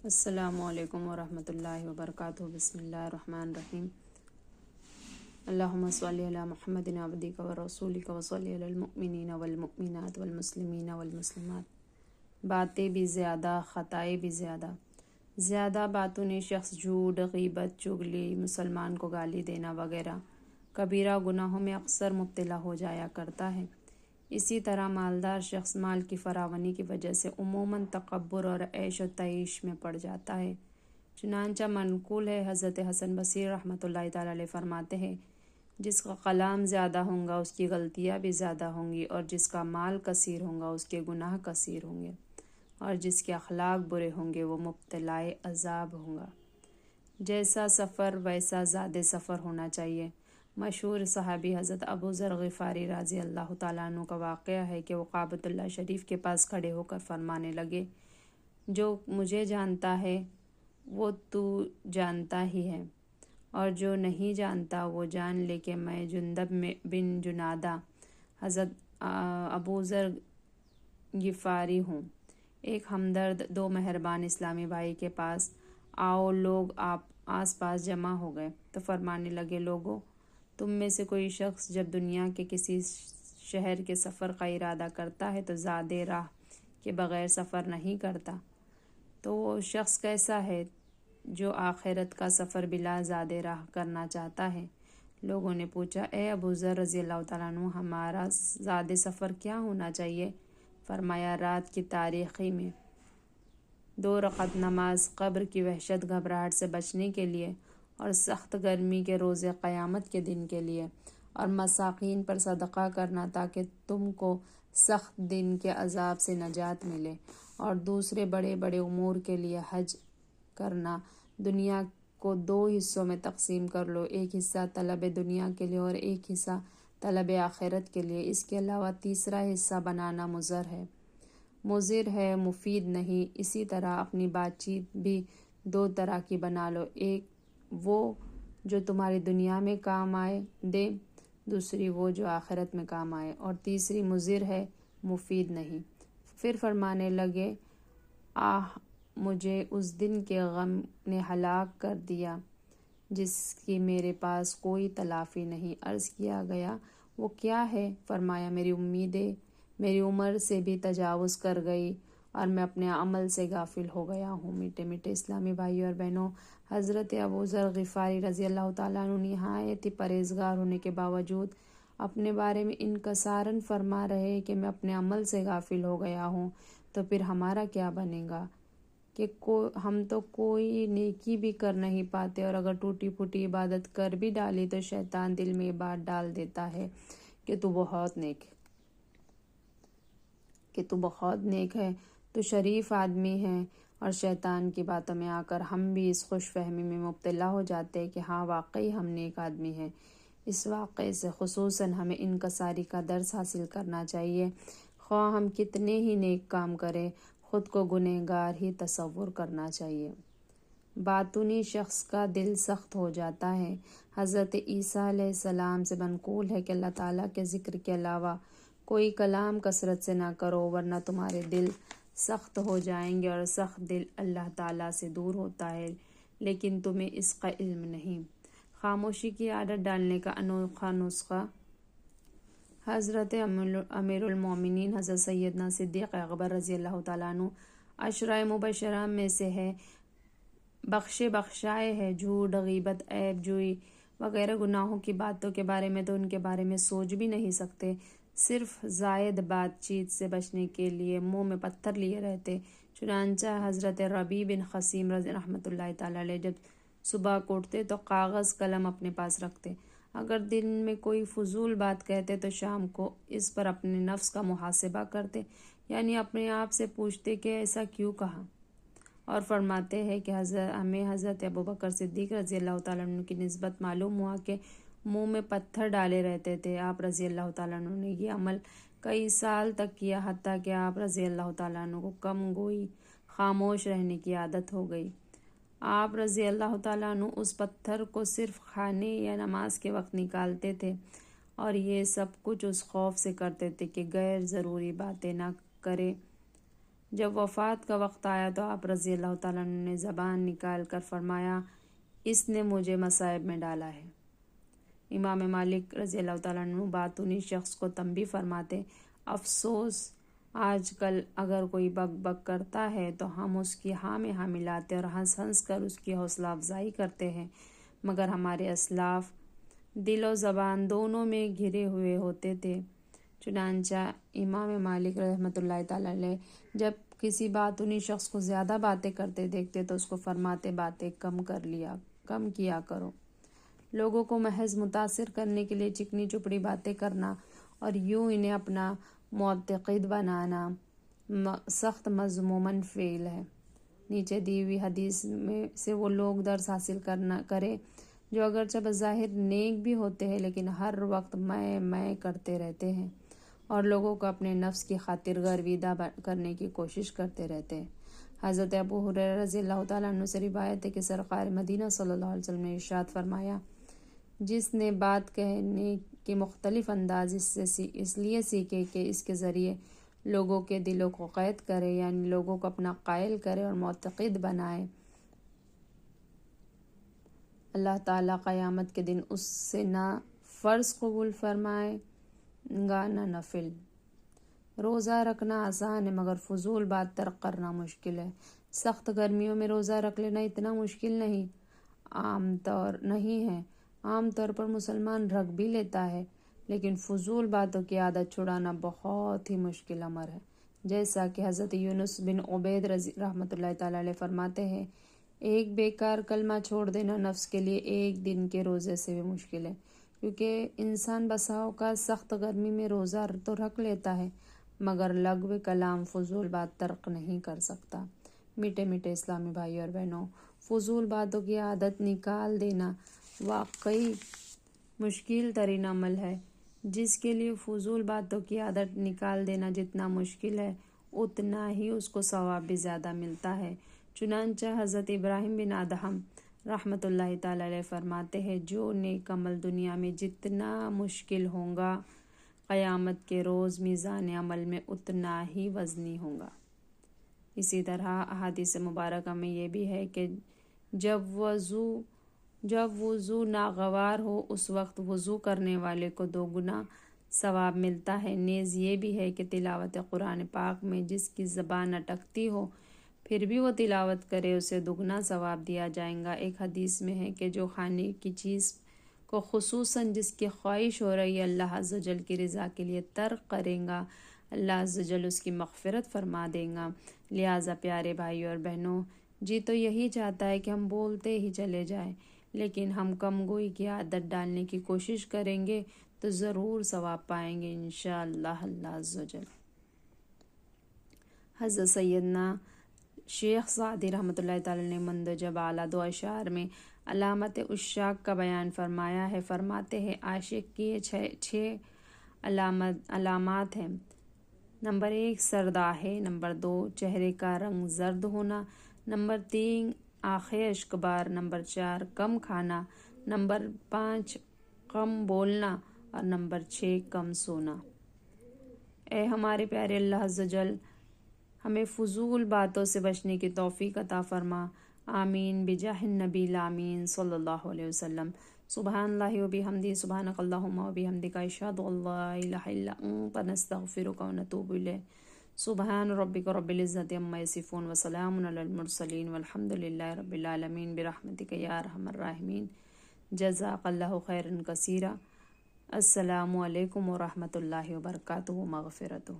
السلام علیکم ورحمۃ اللہ وبرکاتہ۔ بسم اللہ الرحمن الرحیم۔ اللہم صلی علی محمد عبدک ورسولک وصلی علی المؤمنین والمؤمنات والمسلمین والمسلمات۔ باتیں بھی زیادہ، خطائیں بھی زیادہ۔ زیادہ باتوں نے شخص جھوٹ، غیبت، چغلی، مسلمان کو گالی دینا وغیرہ کبیرہ گناہوں میں اکثر مبتلا ہو جایا کرتا ہے۔ اسی طرح مالدار شخص مال کی فراوانی کی وجہ سے عموماً تکبر اور عیش و تعیش میں پڑ جاتا ہے۔ چنانچہ منقول ہے، حضرت حسن بصری رحمۃ اللہ تعالی علیہ فرماتے ہیں، جس کا کلام زیادہ ہوں گا اس کی غلطیاں بھی زیادہ ہوں گی، اور جس کا مال کثیر ہوں گا اس کے گناہ کثیر ہوں گے، اور جس کے اخلاق برے ہوں گے وہ مبتلا عذاب ہوں گا۔ جیسا سفر ویسا زاد سفر ہونا چاہیے۔ مشہور صحابی حضرت ابو ذر غفاری رضی اللہ تعالیٰ عنہ کا واقعہ ہے کہ وہ کعبۃ اللہ شریف کے پاس کھڑے ہو کر فرمانے لگے، جو مجھے جانتا ہے وہ تو جانتا ہی ہے، اور جو نہیں جانتا وہ جان لے کہ میں جندب بن جنادہ حضرت ابو ذر غفاری ہوں، ایک ہمدرد دو مہربان اسلامی بھائی کے پاس آؤ۔ لوگ آس پاس جمع ہو گئے تو فرمانے لگے، لوگوں، تم میں سے کوئی شخص جب دنیا کے کسی شہر کے سفر کا ارادہ کرتا ہے تو زاد راہ کے بغیر سفر نہیں کرتا، تو وہ شخص کیسا ہے جو آخرت کا سفر بلا زاد راہ کرنا چاہتا ہے؟ لوگوں نے پوچھا، اے ابو ذر رضی اللہ تعالیٰ عنہ، ہمارا زاد سفر کیا ہونا چاہیے؟ فرمایا، رات کی تاریکی میں 2 رکعت نماز، قبر کی وحشت گھبراہٹ سے بچنے کے لیے، اور سخت گرمی کے روز قیامت کے دن کے لیے، اور مساکین پر صدقہ کرنا تاکہ تم کو سخت دن کے عذاب سے نجات ملے، اور دوسرے بڑے بڑے امور کے لیے حج کرنا۔ دنیا کو 2 حصوں میں تقسیم کر لو، ایک حصہ طلب دنیا کے لیے اور ایک حصہ طلب آخرت کے لیے۔ اس کے علاوہ تیسرا حصہ بنانا مضر ہے، مفید نہیں۔ اسی طرح اپنی بات چیت بھی 2 طرح کی بنا لو، ایک وہ جو تمہاری دنیا میں کام دے، دوسری وہ جو آخرت میں کام آئے، اور تیسری مضر ہے، مفید نہیں۔ پھر فرمانے لگے، آہ، مجھے اس دن کے غم نے ہلاک کر دیا جس کی میرے پاس کوئی تلافی نہیں۔ عرض کیا گیا، وہ کیا ہے؟ فرمایا، میری امیدیں میری عمر سے بھی تجاوز کر گئی اور میں اپنے عمل سے غافل ہو گیا ہوں۔ میٹھے میٹھے اسلامی بھائیوں اور بہنوں، حضرت ابو ذر غفاری رضی اللہ تعالیٰ عنہ نہایت ہی پرہیزگار ہونے کے باوجود اپنے بارے میں انکساراً فرما رہے کہ میں اپنے عمل سے غافل ہو گیا ہوں، تو پھر ہمارا کیا بنے گا کہ ہم تو کوئی نیکی بھی کر نہیں پاتے، اور اگر ٹوٹی پھوٹی عبادت کر بھی ڈالی تو شیطان دل میں یہ بات ڈال دیتا ہے کہ تو بہت نیک ہے، تو شریف آدمی ہے، اور شیطان کی باتوں میں آ کر ہم بھی اس خوش فہمی میں مبتلا ہو جاتے ہیں کہ ہاں واقعی ہم نیک آدمی ہیں۔ اس واقعے سے خصوصاً ہمیں انکساری کا درس حاصل کرنا چاہیے۔ خواہ ہم کتنے ہی نیک کام کریں، خود کو گنہگار ہی تصور کرنا چاہیے۔ باطنی شخص کا دل سخت ہو جاتا ہے۔ حضرت عیسیٰ علیہ السلام سے منقول ہے کہ اللہ تعالیٰ کے ذکر کے علاوہ کوئی کلام کثرت سے نہ کرو، ورنہ تمہارے دل سخت ہو جائیں گے، اور سخت دل اللہ تعالیٰ سے دور ہوتا ہے، لیکن تمہیں اس کا علم نہیں۔ خاموشی کی عادت ڈالنے کا انوکھا نسخہ۔ حضرت امیر المومنین حضرت سیدنا صدیق اکبر رضی اللہ تعالیٰ عنہ عشرۂ مبشرہ میں سے ہے، بخشائے ہے۔ جھوٹ، غیبت، عیب جوئی وغیرہ گناہوں کی باتوں کے بارے میں تو ان کے بارے میں سوچ بھی نہیں سکتے، صرف زائد بات چیت سے بچنے کے لیے منہ میں پتھر لیے رہتے۔ چنانچہ حضرت ربیع بن خثیم رحمۃ اللہ تعالیٰ علیہ جب صبح کو اٹھتے تو کاغذ قلم اپنے پاس رکھتے، اگر دن میں کوئی فضول بات کہتے تو شام کو اس پر اپنے نفس کا محاسبہ کرتے، یعنی اپنے آپ سے پوچھتے کہ ایسا کیوں کہا، اور فرماتے ہیں کہ ہمیں حضرت ابوبکر صدیق رضی اللہ تعالیٰ عنہ کی نسبت معلوم ہوا کہ منہ میں پتھر ڈالے رہتے تھے۔ آپ رضی اللہ تعالیٰ عنہ نے یہ عمل کئی سال تک کیا، حتیٰ کہ آپ رضی اللہ تعالیٰ عنہ کو کم گوئی، خاموش رہنے کی عادت ہو گئی۔ آپ رضی اللہ تعالیٰ عنہ اس پتھر کو صرف کھانے یا نماز کے وقت نکالتے تھے، اور یہ سب کچھ اس خوف سے کرتے تھے کہ غیر ضروری باتیں نہ کرے جب وفات کا وقت آیا تو آپ رضی اللہ تعالیٰ عنہ نے زبان نکال کر فرمایا اس نے مجھے مصائب میں ڈالا ہے۔ امام مالک رضی اللہ تعالیٰ عنہ باتونی شخص کو تنبیہ فرماتے، افسوس آج کل اگر کوئی بک بک کرتا ہے تو ہم اس کی ہاں میں ہاں ملاتے اور ہنس ہنس کر اس کی حوصلہ افزائی کرتے ہیں، مگر ہمارے اسلاف دل و زبان دونوں میں گھرے ہوئے ہوتے تھے۔ چنانچہ امام مالک رحمۃ اللہ تعالیٰ علیہ جب کسی باتونی شخص کو زیادہ باتیں کرتے دیکھتے تو اس کو فرماتے باتیں کم کیا کرو۔ لوگوں کو محض متاثر کرنے کے لیے چکنی چپڑی باتیں کرنا اور یوں انہیں اپنا معتقد بنانا سخت مذمومن فعل ہے۔ نیچے دی ہوئی حدیث میں سے وہ لوگ درس حاصل کرے جو اگرچہ بظاہر نیک بھی ہوتے ہیں لیکن ہر وقت میں کرتے رہتے ہیں اور لوگوں کو اپنے نفس کی خاطر گرویدہ کرنے کی کوشش کرتے رہتے ہیں۔ حضرت ابو ہریرہ رضی اللہ تعالیٰ عنہ سے روایت ہے کہ سرکار مدینہ صلی اللہ علیہ وسلم نے ارشاد فرمایا، جس نے بات کہنے کے مختلف انداز اس لیے سیکھے کہ اس کے ذریعے لوگوں کے دلوں کو قید کرے، یعنی لوگوں کو اپنا قائل کرے اور معتقد بنائے، اللہ تعالیٰ قیامت کے دن اس سے نہ فرض قبول فرمائے گا نہ نفل۔ روزہ رکھنا آسان ہے مگر فضول بات ترک کرنا مشکل ہے۔ سخت گرمیوں میں روزہ رکھ لینا اتنا مشکل نہیں ہے، عام طور پر مسلمان رکھ بھی لیتا ہے، لیکن فضول باتوں کی عادت چھڑانا بہت ہی مشکل امر ہے۔ جیسا کہ حضرت یونس بن عبید رحمۃ اللہ تعالیٰ علیہ فرماتے ہیں، ایک بیکار کلمہ چھوڑ دینا نفس کے لیے ایک دن کے روزے سے بھی مشکل ہے، کیونکہ انسان بسا اوقات سخت گرمی میں روزہ تو رکھ لیتا ہے مگر لغو کلام فضول بات ترک نہیں کر سکتا۔ میٹھے میٹھے اسلامی بھائی اور بہنوں، فضول باتوں کی عادت نکال دینا واقعی مشکل ترین عمل ہے۔ جس کے لیے فضول باتوں کی عادت نکال دینا جتنا مشکل ہے اتنا ہی اس کو ثواب بھی زیادہ ملتا ہے۔ چنانچہ حضرت ابراہیم بن ادہم رحمۃ اللہ تعالیٰ علیہ فرماتے ہیں، جو نیک عمل دنیا میں جتنا مشکل ہوگا قیامت کے روز میزان عمل میں اتنا ہی وزنی ہوگا۔ اسی طرح احادیث مبارکہ میں یہ بھی ہے کہ جب وضو ناگوار ہو اس وقت وضو کرنے والے کو 2 گنا ثواب ملتا ہے۔ نیز یہ بھی ہے کہ تلاوت قرآن پاک میں جس کی زبان اٹکتی ہو پھر بھی وہ تلاوت کرے اسے 2 گنا ثواب دیا جائے گا۔ ایک حدیث میں ہے کہ جو کھانے کی چیز کو خصوصاً جس کی خواہش ہو رہی ہے اللہ عز و جل کی رضا کے لیے ترک کرے گا، اللہ عز و جل اس کی مغفرت فرما دے گا۔ لہٰذا پیارے بھائیوں اور بہنوں، جی تو یہی چاہتا ہے کہ ہم بولتے ہی چلے جائیں، لیکن ہم کم گوئی کی عادت ڈالنے کی کوشش کریں گے تو ضرور ثواب پائیں گے انشاءاللہ اللہ عز و جل۔ حضرت سیدنا شیخ سعدی رحمۃ اللہ تعالیٰ نے مندرجہ اعلیٰ 2 اشعار میں علامت عشاق کا بیان فرمایا ہے۔ فرماتے ہیں، عاشق کی 6 علامات ہیں۔ نمبر 1 سرداہے، نمبر 2 چہرے کا رنگ زرد ہونا، نمبر 3 آنکھیں اشکبار، نمبر 4 کم کھانا، نمبر 5 کم بولنا اور نمبر 6 کم سونا۔ اے ہمارے پیارے اللہ عز و جل، ہمیں فضول باتوں سے بچنے کی توفیق عطا فرما، آمین بجاہ النبی الامین صلی اللہ علیہ وسلم۔ سبحان اللہ و بحمدہ، سبحانک اللہم و بحمدک، اشہد ان لا الہ الا انت، نستغفرک و نتوب الیک۔ سبحان ربک رب العزت عما یصفون وسلام علی المرسلین والحمد للہ رب العالمین برحمتک یا ارحم الراحمین۔ جزاک اللہ خیرا کثیرا۔ السلام علیکم ورحمۃ اللہ وبرکاتہ، مغفرتہ۔